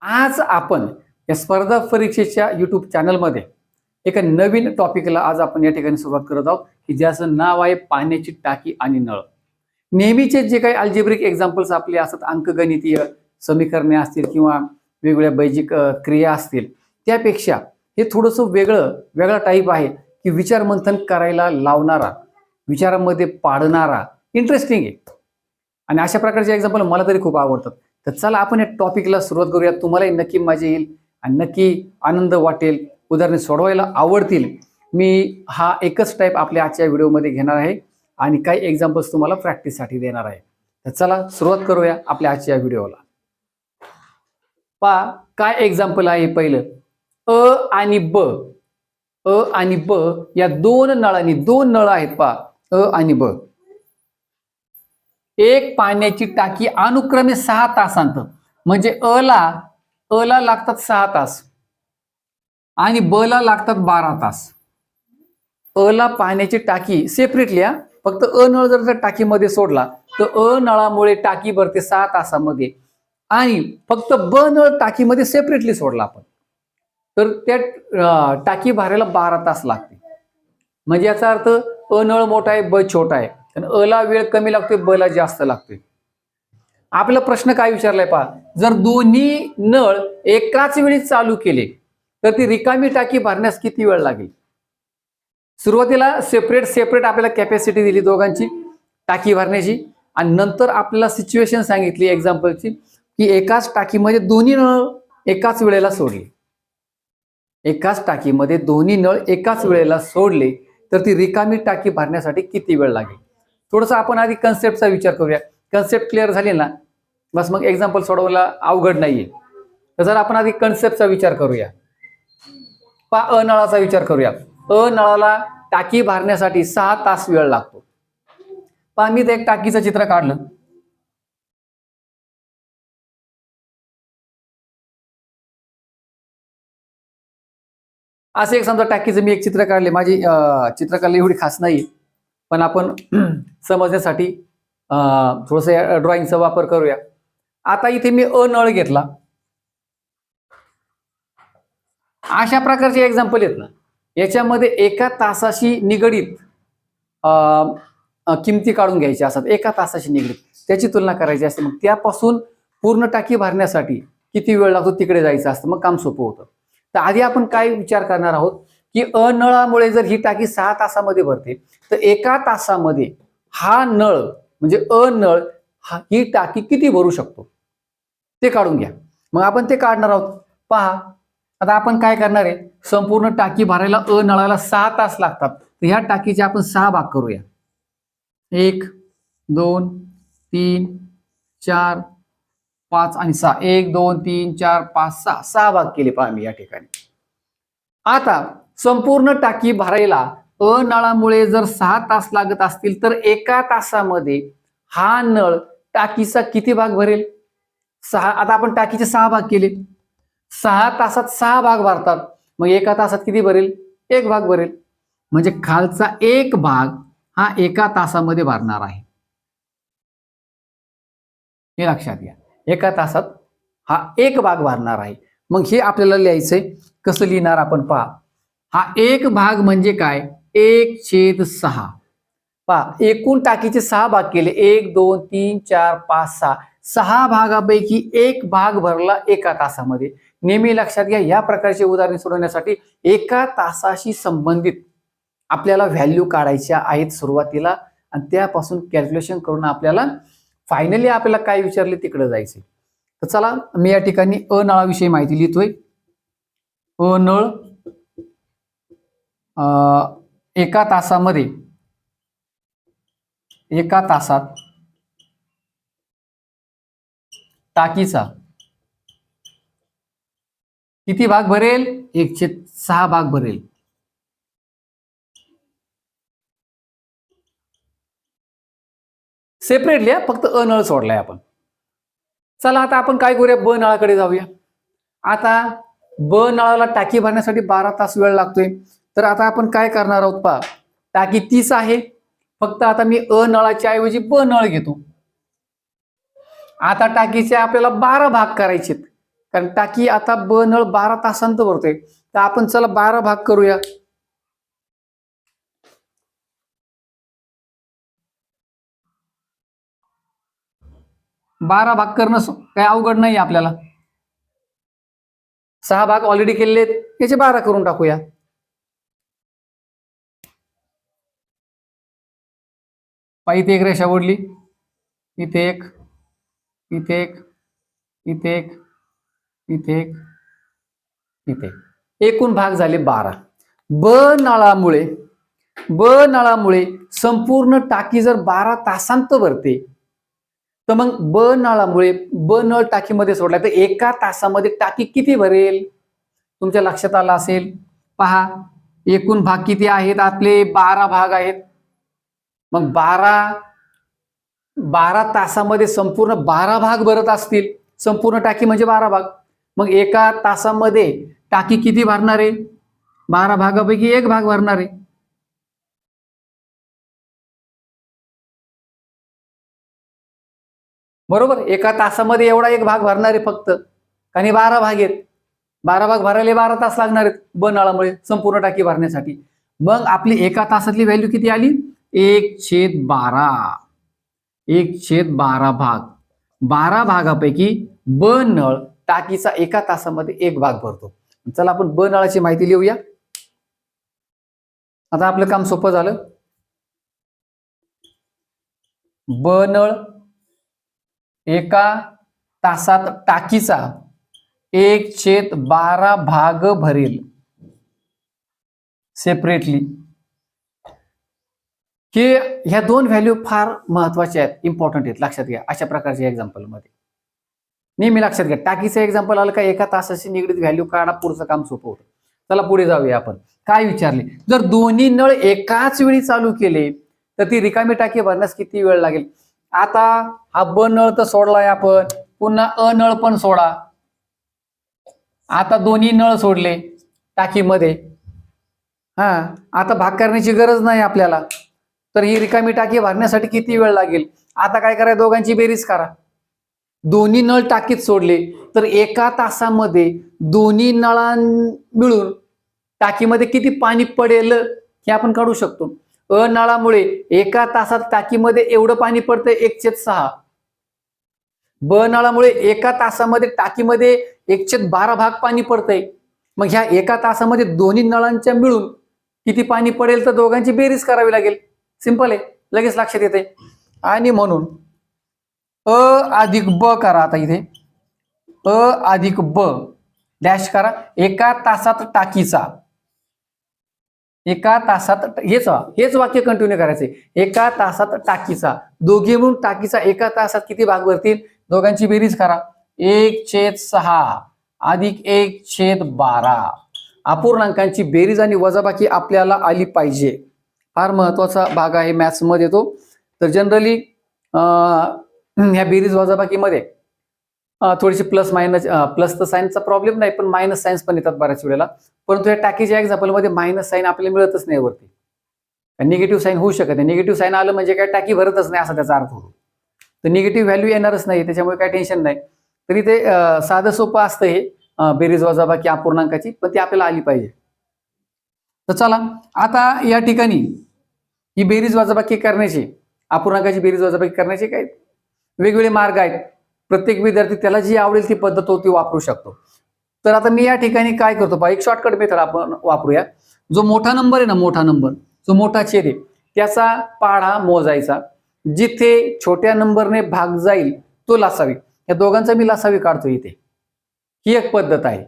आज आपण या स्पर्धा परीक्षेच्या युट्यूब चॅनलमध्ये एका नवीन टॉपिकला आज आपण या ठिकाणी सुरुवात करत आहोत की ज्याचं नाव आहे पाण्याची टाकी आणि नळ. नेहमीचे जे काही अल्जेब्रिक एक्झाम्पल्स आपले असतात, अंकगणितीय समीकरणे असतील किंवा वेगवेगळ्या बैजिक क्रिया असतील, त्यापेक्षा हे थोडंसं वेगळा टाईप आहे की विचार मंथन करायला लावणारा, विचारांमध्ये पाडणारा, इंटरेस्टिंग आहे. आणि अशा प्रकारचे एक्झाम्पल मला तरी खूप आवडतात. तर चला आपण या टॉपिकला सुरुवात करूया. तुम्हालाही नक्की मजा येईल आणि नक्की आनंद वाटेल, उदाहरणे सोडवायला आवडतील. मी हा एकच टाईप आपल्या आजच्या व्हिडिओमध्ये घेणार आहे आणि काही एक्झाम्पल्स तुम्हाला प्रॅक्टिससाठी देणार आहे. तर चला सुरुवात करूया आपल्या आजच्या व्हिडिओला. पहा काय एक्झाम्पल आहे पहिलं. अ आणि ब या दोन नळ आहेत. पहा अ आणि ब. एक पाण्याची टाकी अनुक्रमे 6 तासांत, म्हणजे अ ला लागतात 6 तास आणि ब ला लागतात 12 तास. अ ला पाण्याची टाकी सेपरेटली, फक्त अ नळ जर त्या टाकीमध्ये सोडला तर अ नळामुळे टाकी भरते 6 तासामध्ये आणि फक्त ब नळ टाकीमध्ये सेपरेटली सोडला आपण तर त्या टाकी भरायला 12 तास लागते. म्हणजे याचा अर्थ अ नळ मोठा आहे, ब छोटा आहे. अ ला वेळ कमी लागतोय, ब ला जास्त लागतोय. आपला प्रश्न काय विचारलाय पहा. जर दोन्ही नळ एकाच वेळी चालू केले तर ती रिकामी टाकी भरण्यास किती वेळ लागेल? सुरुवातीला सेपरेट आपल्याला कॅपॅसिटी दिली दोघांची टाकी भरण्याची आणि नंतर आपल्याला सिच्युएशन सांगितली एक्झाम्पलची की एकाच टाकीमध्ये दोन्ही नळ एकाच वेळेला सोडले. एकाच टाकीमध्ये दोन्ही नळ एकाच वेळेला सोडले तर ती रिकामी टाकी भरण्यासाठी किती वेळ लागेल? थोडंसं आपण आधी कन्सेप्टचा विचार करूया. कन्सेप्ट क्लिअर झाली ना, बस मग एक्झाम्पल सोडवायला अवघड नाहीये. तर जर आपण आधी कन्सेप्टचा विचार करूया. अ नळाचा विचार करूया. अ नळाला टाकी भरण्यासाठी 6 तास वेळ लागतो. पहा मी एक टाकीचं चित्र काढलं. असं एक समजा टाकीचं मी एक चित्र काढले. माझी चित्रकला एवढी खास नाही, पण आपण समजण्यासाठी थोडस ड्रॉइंगचा वापर करूया. आता इथे मी अ नळ घेतला. अशा प्रकारचे एक्झाम्पल आहेत ना, याच्यामध्ये एका तासाशी निगडीत किमती काढून घ्यायच्या असतात. एका तासाशी निगडीत त्याची तुलना करायची असते. मग त्यापासून पूर्ण टाकी भरण्यासाठी किती वेळ लागतो तिकडे जायचं असतं, मग काम सोपं होतं. तर आधी आपण काय विचार करणार आहोत की अ नळामुळे जर ही टाकी 6 तासामध्ये भरते तर एका तासामध्ये हा नळ म्हणजे अ नळ ही टाकी किती भरू शकतो ते काढून घ्या. मग आपण ते काढणार आहोत. पहा आता आपण काय करणार आहे, संपूर्ण टाकी भरायला अ नळाला 6 तास लागतात. तर ह्या टाकीचे आपण 6 भाग करूया. 1 2 3 4 5 आणि 6. 1 2 3 4 5 6 6 भाग केले पहा मी या ठिकाणी. आता संपूर्ण टाकी भरायला अ नळामुळे जर 6 तास लागत असतील तर एका तासामध्ये हा नळ टाकीचा किती भाग भरेल? 6. आता आपण टाकीचे 6 भाग केले. 6 तासात 6 भाग भरतात. मग एका तासात किती भरेल? 1 भाग भरेल. म्हणजे खालचा 1 भाग हा एका तासामध्ये भरणार आहे. हे लक्षात घ्या. एका तासात हा 1 भाग भरणार आहे. मग हे आपल्याला लिहायचंय. कसं लिहिणार आपण पहा. हा 1 भाग म्हणजे काय? 1/6. पहा एकूण टाकीचे 6 भाग केले. 1 2 3 4 5 6. 6 भागापैकी 1 भाग भरला एका तासामध्ये. नेहमी लक्षात घ्या, या प्रकारचे उदाहरणे सोडवण्यासाठी एका तासाशी संबंधित आपल्याला व्हॅल्यू काढायच्या आहेत सुरुवातीला आणि त्यापासून कॅल्क्युलेशन करून आपल्याला फायनली आपल्याला काय विचारले तिकडे जायचे. तर चला मी या ठिकाणी अ नळाविषयी माहिती लिहितोय. अ नळ एका तासात टाकीचा किती भाग भरेल? 1/6 भाग भरेल. सेपरेटली फक्त अ नळ सोडलाय आपण. चला आता आपण काय करूया, ब नळाकडे जाऊया. आता ब नळाला टाकी भरण्यासाठी 12 तास वेळ लागतोय. तर आता आपण काय करणार आहोत पहा. टाकी 30 आहे, फक्त आता मी अ नळाच्या ऐवजी ब नळ घेतो. आता टाकीचे आपल्याला 12 भाग करायचे. कारण टाकी आता ब नळ 12 तासांत भरते. तर आपण चला 12 भाग करूया. बारा भाग करणं काही अवघड नाही आपल्याला. 6 भाग ऑलरेडी केलेले आहेत, याचे 12 करून टाकूया. इथे एक रेषा ओढली, इथे एक, इथे एक, इथे एक, इथे एक, इथे. एकूण भाग झाले 12. ब नळामुळे संपूर्ण टाकी जर 12 तासांत भरते, तर मग ब नळ टाकीमध्ये सोडला तर एका तासामध्ये टाकी किती भरेल? तुमच्या लक्षात आलं असेल. पहा, एकूण भाग किती आहेत आपले? 12 भाग आहेत. मग 12 तासामध्ये संपूर्ण 12 भाग भरत असतील. संपूर्ण टाकी म्हणजे 12 भाग. मग एका तासामध्ये टाकी किती भरणार आहे? 12 भागापैकी एक भाग भरणार आहे. बरोबर, एका तासामध्ये एवढा एक भाग भरणार आहे फक्त. आणि 12 भाग आहेत. 12 भाग भरायला 12 तास लागणार आहेत ब नळामुळे संपूर्ण टाकी भरण्यासाठी. मग आपली एका तासातली व्हॅल्यू किती आली? 1/12. 1/12 भाग. 12 भागापैकी ब नळ टाकीचा एका तासामध्ये एक भाग भरतो. चला आपण ब नळाची माहिती लिहूया. आता आपलं काम सोपं झालं. ब नळ एका तासात टाकीचा 1/12 भाग भरेल सेपरेटली. की ह्या दोन व्हॅल्यू फार महत्वाच्या आहेत, इम्पॉर्टंट आहेत, लक्षात घ्या. अशा प्रकारच्या एक्झाम्पल मध्ये नेहमी लक्षात घ्या. टाकीचं एक्झाम्पल आलं का एका तासाशी निगडीत व्हॅल्यू काढा, पुढचं काम सोपं होतं. चला पुढे जाऊया आपण. काय विचारले? जर दोन्ही नळ एकाच वेळी चालू केले तर ती रिकामी टाकी भरण्यास किती वेळ लागेल? आता हा ब नळ तर सोडलाय आपण, पुन्हा अ नळ पण सोडा. आता दोन्ही नळ सोडले टाकीमध्ये. आता भाग करण्याची गरज नाही आपल्याला. तर ही रिकामी टाकी भरण्यासाठी किती वेळ लागेल? आता काय करा, दोघांची बेरीज करा. दोन्ही नळ टाकीत सोडले तर एका तासामध्ये दोन्ही नळां मिळून टाकीमध्ये किती पाणी पडेल हे आपण काढू शकतो. अ नळामुळे एका तासात टाकीमध्ये एवढं पाणी पडतंय 1/6. ब नळामुळे एका तासामध्ये टाकीमध्ये 1/12 भाग पाणी पडतंय. मग ह्या एका तासामध्ये दोन्ही नळांच्या मिळून किती पाणी पडेल? तर दोघांची बेरीज करावी लागेल. सिंपल आहे, लगेच लक्षात येते. आणि म्हणून अ अधिक ब करा. आता इथे अ अधिक ब डॅश करा. एका तासात टाकीचा, एका तासात हेच वाक्य कंटिन्यू करायचे. एका तासात टाकीचा, दोघे मिळून टाकीचा एका तासात किती भाग भरतील? दोघांची बेरीज करा. 1/6 अधिक 1/12. अपूर्णांकांची बेरीज आणि वजाबाकी आपल्याला आली पाहिजे. फार महत्वाचा भाग आहे मॅथ्स मध्ये तो. तर जनरली ह्या बेरीज वजाबाकीमध्ये थोडीशी प्लस तर साईनचा प्रॉब्लेम नाही, पण मायनस साईन्स पण येतात बऱ्याच वेळेला. परंतु या टाकीच्या एक्झाम्पल मध्ये मायनस साईन आपल्याला मिळतच नाही वरती. निगेटिव्ह साईन होऊ शकत नाही. निगेटिव्ह साईन आलं म्हणजे काय, टाकी भरतच नाही असा त्याचा अर्थ होतो. तर निगेटिव्ह व्हॅल्यू येणारच नाही, त्याच्यामुळे काय टेन्शन नाही. तरी ते साधं सोपं असतं हे बेरीज वजाबाकी अपूर्णांकाची, पण ती आपल्याला आली पाहिजे. तर चला आता या ठिकाणी ही बेरीज वजाबाकी करण्याची, अपूर्णांकाची बेरीज वजाबाकी करण्याचे काय वेगवेगळे मार्ग आहेत. प्रत्येक विद्यार्थी त्याला जी आवडेल ती पद्धत ती वापरू शकतो. तर आता मी या ठिकाणी काय करतो, एक शॉर्टकट मेथड आपण वापरूया. जो मोठा नंबर आहे ना, मोठा नंबर जो मोठा छेद आहे त्याचा पाढा मोजायचा. जिथे छोट्या नंबरने भाग जाईल तो लसावी. या दोघांचा मी लसावी काढतो इथे. ही एक पद्धत आहे.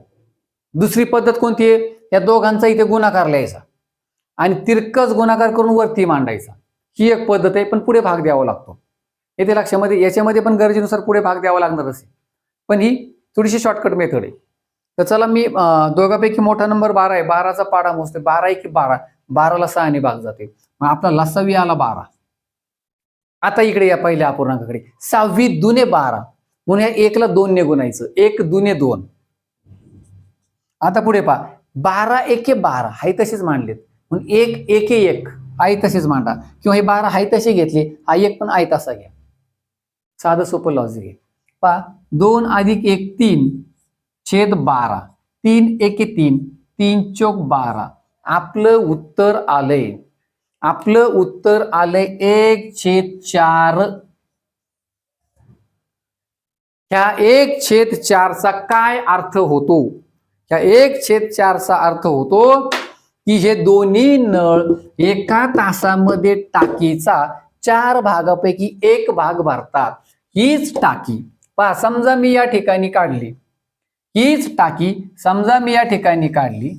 दुसरी पद्धत कोणती आहे? या दोघांचा इथे गुणाकार लिहायचा आणि तिरकस गुणाकार करून वरती मांडायचा. ही एक पद्धत आहे, पण पुढे भाग द्यावा लागतो. येथे लक्षामध्ये, याच्यामध्ये पण गरजेनुसार पुढे भाग द्यावा लागणार असेल, पण ही थोडीशी शॉर्टकट मेथड आहे. तर चला मी दोघांपैकी मोठा नंबर 12 आहे, 12चा पाढा मोजते. 12 1 12, 12ला 6 ने भाग जाते. मग आपला लसावी आला 12. आता इकडे या पहिल्या अपूर्णांकाकडे. 6 दुने 12 म्हणून या 1ला 2 ने गुणायचं. 1 दुने 2. आता पुढे पहा, 12 1 12 हाय तसेच मांडलेत म्हणून 1 1 1 आई तसेच मांडा, किंवा हे 12 हाय तसे घेतले, हा 1 पण आई तसा घ्या. साधं सोपं लॉजिक आहे. पहा, 2 अधिक 1 3 छेद 12, 3 एके 3, 3 चौक 12. आपलं उत्तर आलंय 1/4. ह्या 1/4चा काय अर्थ होतो? ह्या 1/4चा अर्थ होतो की हे दोन्ही नळ एका तासामध्ये टाकीचा 4 भागापैकी 1 भाग भरतात. हीच टाकी पहा, समजा मी या ठिकाणी काढली,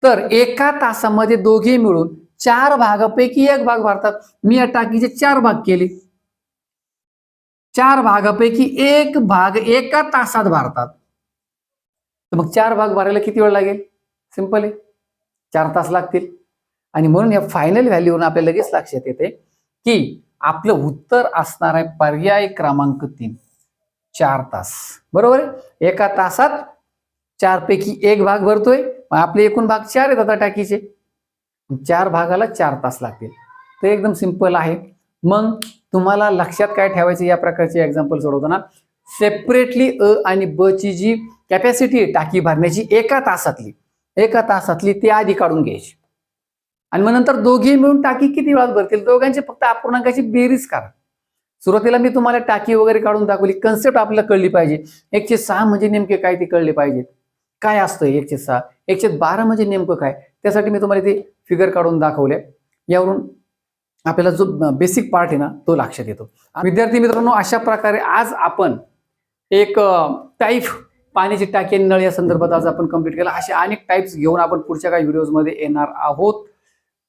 तर एका तासामध्ये दोघे मिळून 4 भागापैकी 1 भाग भरतात. मी या टाकीचे 4 भाग केले, 4 भागापैकी 1 भाग एका तासात भरतात. तर मग 4 भाग भरायला किती वेळ लागेल? सिंपल आहे, 4 तास लागतील. आणि म्हणून या फायनल व्हॅल्यूवरून आपल्याला लगेच लक्षात येते की आपलं उत्तर असणार आहे पर्याय क्रमांक 3, 4 तास. बरोबर आहे. एका तासात 4 पैकी 1 भाग भरतोय, आपले एकूण भाग 4 आहेत आता टाकीचे, 4 भागाला 4 तास लागतील. तर एकदम सिंपल आहे. मग तुम्हाला लक्षात काय ठेवायचं या प्रकारचे एक्झाम्पल सोडवताना, सेपरेटली अ आणि ब ची जी कॅपॅसिटी आहे टाकी भरण्याची एका तासातली ती आधी काढून घ्यायची आणि मग नंतर दोघे मिळून टाकी किती वेळात भरतील दोघांची फक्त अपूर्णांकाची बेरीज करा. सुरुवातीला मी तुम्हाला टाकी वगैरे काढून दाखवली, कन्सेप्ट आपल्याला कळली पाहिजे. 1/6 म्हणजे नेमके काय ते कळले पाहिजे. काय असतं 1/6, 1/12 म्हणजे नेमकं काय, त्यासाठी मी तुम्हाला ते फिगर काढून दाखवले. यावरून आपल्याला जो बेसिक पार्ट आहे ना तो लक्षात येतो. विद्यार्थी मित्रांनो, अशा प्रकारे आज आपण एक टाईप पाण्याची टाकी आणि नळ या संदर्भात आज आपण कंप्लीट केला. असे अनेक टाईप्स घेऊन आपण पुढच्या काही व्हिडिओजमध्ये येणार आहोत.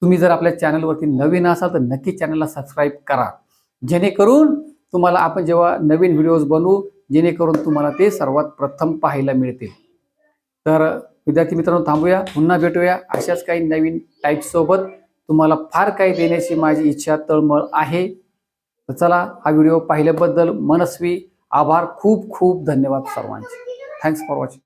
तुम्ही जर आपल्या चॅनलवरती नवीन असाल तर नक्की चॅनलला सबस्क्राईब करा, जेणेकरून तुम्हाला आपण जेव्हा नवीन व्हिडिओज बनवू जेणेकरून तुम्हाला ते सर्वात प्रथम पाहायला मिळतील. तर विद्यार्थी मित्रांनो, थांबूया, पुन्हा भेटूया अशाच काही नवीन टाईप्स सोबत. तुम्हाला फार काही देण्याची माझी इच्छा तळमळ आहे. तर चला, हा व्हिडिओ पाहिल्याबद्दल मनस्वी आभार. खूप खूप धन्यवाद सर्वांचे. Thanks for watching.